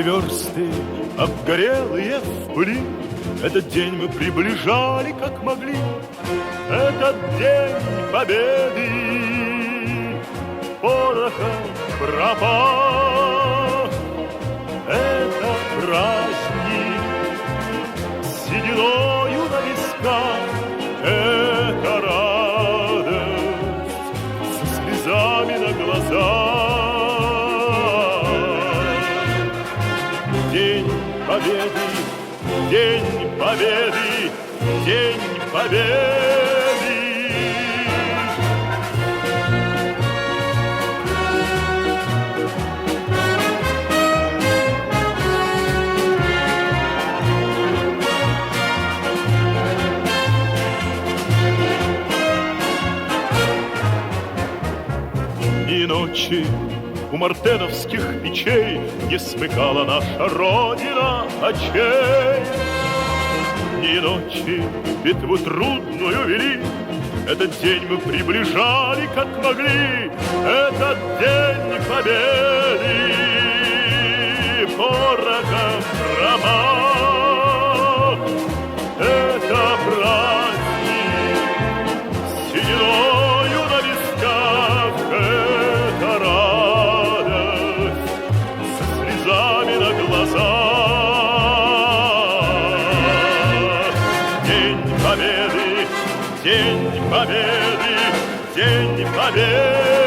версты, обгорелые в пыли, этот день мы приближали, как могли. Этот день победы порохом пропах. Это праздник с сединою на висках. Это радость со слезами на глазах. День победы, день победы, день победы. И ночи у мартеновских печей не смыкала наша Родина очей. Ни ночи битву трудную вели, этот день мы приближали, как могли. Этот день победы порохом промах. Это праздник с сединою на висках. Это радость со слезами на глазах. День победы, день победы, день победы.